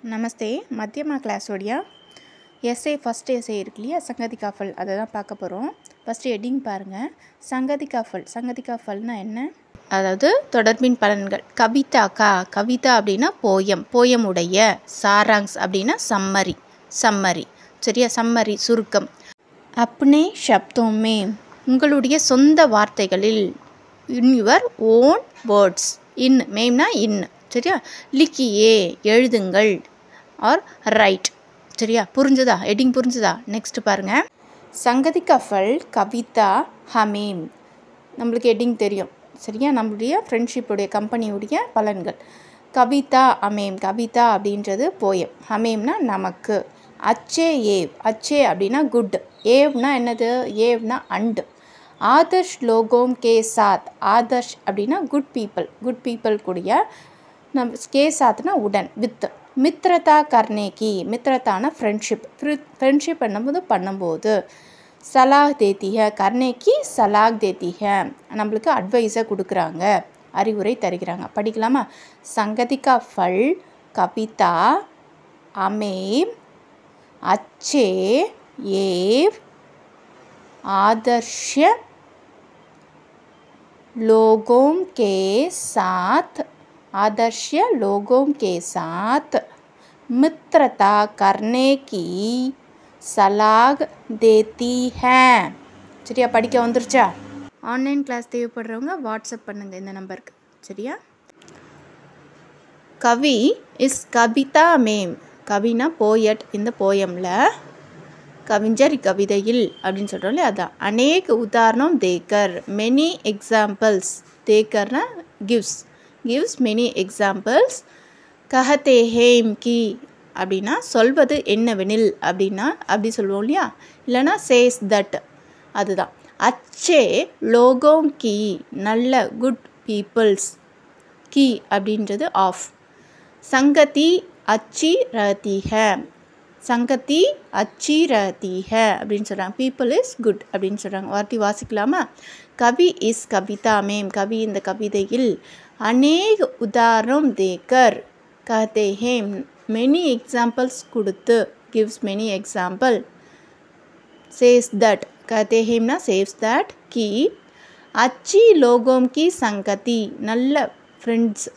நமஸ்தே. மத்தியமா கிளாஸோடைய S A first S A இருக்கு இல்லையா, சங்கதி காஃபல், அதை தான் பார்க்க போகிறோம். ஃபஸ்ட்டு ஹெட்டிங் பாருங்கள். சங்கதி காஃபல். சங்கதி காஃபல்னா என்ன? அதாவது தொடர்பின் பலன்கள். கவிதா அப்படின்னா போயம், போயம் உடைய. சாராங்ஸ் அப்படின்னா சம்மரி சரியா, சம்மரி சுருக்கம். அப்னே ஷப்தோமே, உங்களுடைய சொந்த வார்த்தைகளில். In your own words. இன் மேம்னா இன் சரியா. லிக்கியே எழுதுங்கள், ஆர் ரைட் சரியா. புரிஞ்சுதா? ஹெட்டிங் புரிஞ்சுதா? நெக்ஸ்ட் பாருங்கள். சங்கதி கஃபல் கவிதா ஹமீம். நம்மளுக்கு ஹெட்டிங் தெரியும் சரியா. நம்மளுடைய ஃப்ரெண்ட்ஷிப்புடைய கம்பெனியுடைய பலன்கள். கவிதா அமேம், கவிதா அப்படின்றது போயம், ஹமேம்னா நமக்கு. அச்சே ஏவ், அச்சே அப்படின்னா குட், ஏவ்னா என்னது? ஏவ்னா அண்டு. ஆதர்ஷ் லோகோம் கே சாத், ஆதர்ஷ் அப்படின்னா குட் பீப்புள் கூடிய. நம்ம கே சாத்னா உடன், வித். மித்ரதா கர்னேகி, மித்ரதான ஃப்ரெண்ட்ஷிப் பண்ணும்போது. சலாக் தேத்திக, கர்னேகி சலாக் தேத்திக, நம்மளுக்கு அட்வைஸை கொடுக்குறாங்க, அறிவுரை தருகிறாங்க. படிக்கலாமா? சங்கதிகா ஃபல் கவிதா அமேம் அச்சே ஏவ் ஆதர்ஷ்ய लोगों के साथ, आदर्श लोगों के साथ मित्रता करने की सलाह देती है. சரியா, படிக்க வந்துருச்சா? ஆன்லைன் கிளாஸ் தேவைப்படுறவங்க வாட்ஸ்அப் பண்ணுங்கள் இந்த நம்பருக்கு சரியா. கவி இஸ் கவிதா மேம், கவினா போயட், இந்த போயமில் கவிஞர் கவிதையில் அப்படின்னு சொல்கிறோம்ல, அதான். அநேக உதாரணம் தேக்கர், மெனி எக்ஸாம்பிள்ஸ். தேக்கர்னா கிவ்ஸ் மெனி எக்ஸாம்பிள்ஸ். கஹதே ஹேம் கி அப்படின்னா சொல்வது என்னவெனில் அப்படின்னா அப்படி சொல்லுவோம் இல்லையா, இல்லைனா சேஸ் தட், அதுதான். அச்சே லோகோம் கி, நல்ல குட் பீப்புள்ஸ். கி அப்படின்றது ஆஃப். சங்கதி அச்சி ரஹதி ஹை, சங்கதி அச்சி ரஹதி ஹை அப்படின்னு சொல்கிறாங்க. பீப்புள் இஸ் குட் அப்படின்னு சொல்கிறாங்க. வார்த்தை வாசிக்கலாமா? கவி இஸ் கவிதா மேம், கவி இந்த கவிதையில். அநேக உதாரணம் தேக்கர் கஹதே ஹேம், மெனி எக்ஸாம்பிள்ஸ் கொடுத்து, gives many example. Says that, கஹதே ஹேம்னா சேஸ் தட். கி அச்சி லோகோம் கி சங்கதி, நல்ல ஃப்ரெண்ட்ஸ்.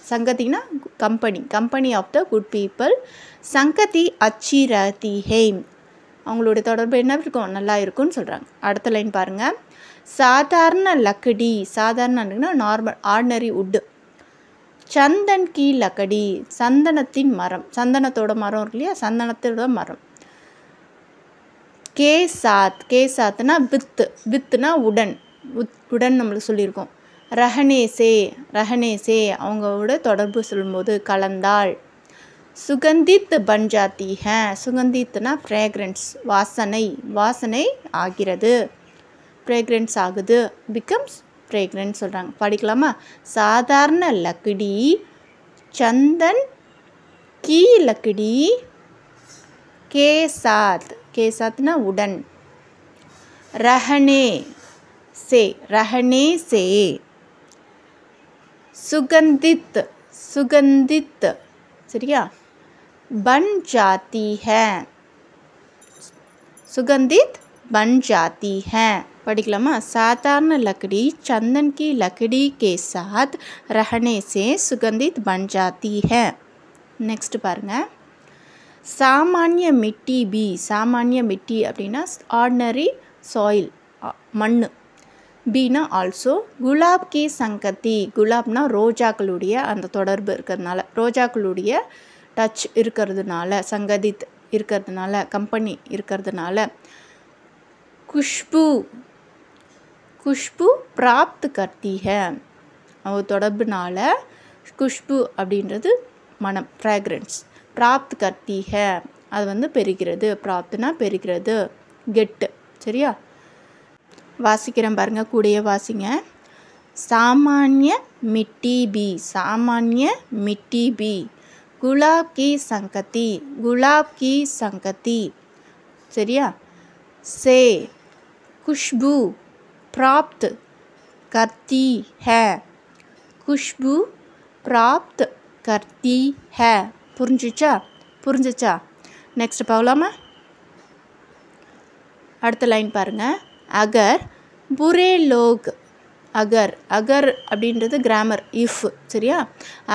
சங்கத்தினா company of the good people. சங்கதி அச்சி ரஹதி ஹேம், அவங்களோட தொடர்பு என்ன இருக்கும்? நல்லா இருக்கும்னு சொல்கிறாங்க. அடுத்த லைன் பாருங்கள். சாதாரண லக்கடி, சாதாரண நார்மல் ஆர்டினரி உட்டு. சந்தன் கி லக்கடி, சந்தனத்தின் மரம், சந்தனத்தோட மரம் இருக்கு இல்லையா, சந்தனத்தோட மரம். கே சாத்னா வித்துனா உடன் நம்மளுக்கு சொல்லியிருக்கோம். ரஹனேசே அவங்களோட தொடர்பு சொல்லும்போது கலந்தாள். சுகந்தித் பஞ்சாத்தி ஹை, சுகந்தித்னா ஃப்ரேக்ரன்ஸ், வாசனை ஆகிறது, ஃப்ரேக்ரன்ஸ் ஆகுது, பிகம்ஸ் ஃப்ரேக்ரன்ஸ் சொல்கிறாங்க. படிக்கலாமா? சாதாரண லக்கடி, சந்தன் கி லக்கடி, கே சாத்னா உடன். ரஹனே சே சுகந்தித் சரியா. பன் ஜாத்தி ஹை, சுகந்தித் பன் ஜாத்தி ஹை. படிக்கலாமா? சாதாரண லக்கடி चंदन की लकड़ी के साथ रहने से सुगंधित बन जाती है. நெக்ஸ்ட் பாருங்க. சாமானிய மிட்டி அப்படின்னா ஆர்டினரி சாயில், மண். பீனா ஆல்சோ. குலாப் கி சங்கதி, குலாப்னா ரோஜாக்களுடைய அந்த தொடர்பு இருக்கிறதுனால, ரோஜாக்களுடைய டச் இருக்கிறதுனால, சங்கதித் இருக்கிறதுனால, கம்பெனி இருக்கிறதுனால. குஷ்பு பிராப்த் கர்த்தி ஹை, அவங்க தொடர்புனால. குஷ்பு அப்படின்றது மனம், ஃப்ராக்ரன்ஸ். பிராப்த் கர்த்தி ஹை, அது பெறுகிறது. பிராப்த்னா பெறுகிறது, கெட்டு சரியா. வாசிக்கிறேன் பாருங்கள், கூடயே வாசிங்க. சாமானிய மிட்டி பி குலாப் கி சங்கதி சரியா. से खुशबू प्राप्त करती है, खुशबू प्राप्त करती है. புரிஞ்சுச்சா? புரிஞ்சிச்சா? நெக்ஸ்ட் போகலாமா? அடுத்த லைன் பாருங்கள். அகர் புரே லோக், அகர் அகர் அப்படின்றது கிராமர், இஃப். சரியா?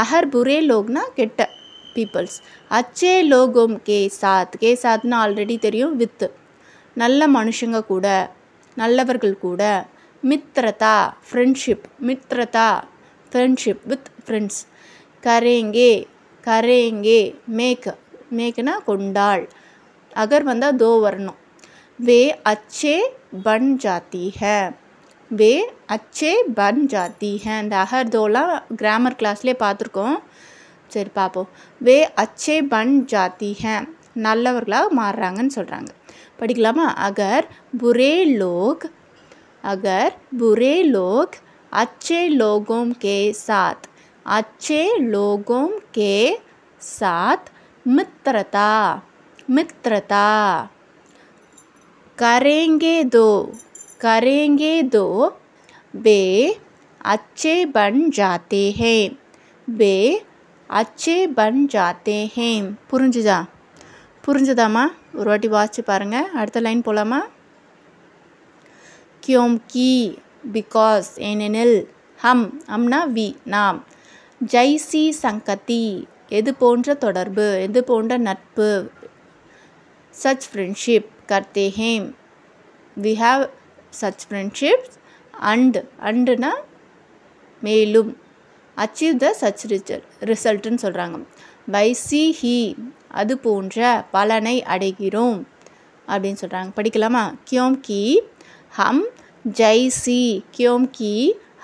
அகர் புரே லோக்னா கெட்ட பீப்புள்ஸ். அச்சே லோகோம் கே சாத், கே சாத்னா ஆல்ரெடி தெரியும், வித். நல்ல மனுஷங்க கூட, நல்லவர்கள் கூட. மித்ரதா ஃப்ரெண்ட்ஷிப், மித்ரதா ஃப்ரெண்ட்ஷிப் வித் ஃப்ரெண்ட்ஸ். கரேங்கே கரேங்கே மேக், மேக்னா கொண்டாள். அகர் வந்தால் தோ வரணும். வே அச்சே பன் ஜாத்தி ஹை, வே அச்சே பன் ஜாத்தி ஹை. இந்த அகர் தோலாம் கிராமர் கிளாஸ்லேயே பார்த்துருக்கோம். சரி பார்ப்போம். வே அச்சே பன் ஜாத்தி ஹை, நல்லவர்களாக மாறுறாங்கன்னு சொல்கிறாங்க. படிக்கலாமா? அகர் புரே லோக், அகர் புரே லோக் अच्छे लोगों के साथ, अच्छे लोगों के साथ मित्रता, मित्रता करेंगे दो वे अच्छे बन जाते हैं, वे अच्छे बन जाते हैं. புரிஞ்சுதா? புரிஞ்சுதாம்மா? ஒரு வாட்டி வாசிச்சு பாருங்கள். அடுத்த லைன் போகலாமா? क्योंकि பிகாஸ், ஏனெனில். ஹம்னா வி, நாம். ஜைசி சங்கதி, எது போன்ற தொடர்பு, எது போன்ற நட்பு. சச் ஃப்ரெண்ட்ஷிப் கர்த்தே ஹேம், வி ஹாவ் சச் ஃப்ரெண்ட்ஷிப்ஸ். அண்டுனா மேலும். அச்சீவ் த சச் ரிசல்ட்டுன்னு சொல்கிறாங்க. வைசி ஹி, அது போன்ற பலனை அடைகிறோம் அப்படின்னு சொல்கிறாங்க. படிக்கலாமா? क्योंकि हम जैसी, क्योंकि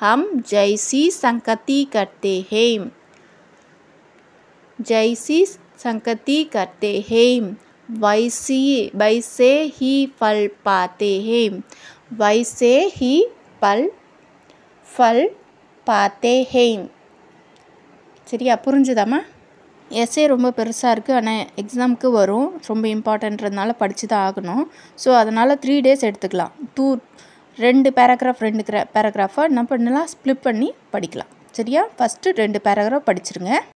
हम जैसी संगति करते हैं, जैसी संगति करते हैं वैसे ही फल पाते हैं, वैसे ही फल पाते हैं. சரியா? புரிஞ்சுதாம்மா? எஸ்ஏ ரொம்ப பெருசாக இருக்குது, ஆனால் எக்ஸாமுக்கு வரும், ரொம்ப இம்பார்ட்டன்றதுனால படித்து தான் ஆகணும். ஸோ அதனால் 3 days எடுத்துக்கலாம். 2 பேராகிராஃப் 2 பேராகிராஃபாக என்ன பண்ணலாம், ஸ்ப்ளிட் பண்ணி படிக்கலாம். சரியா? First 2 paragraph படிச்சிருங்க.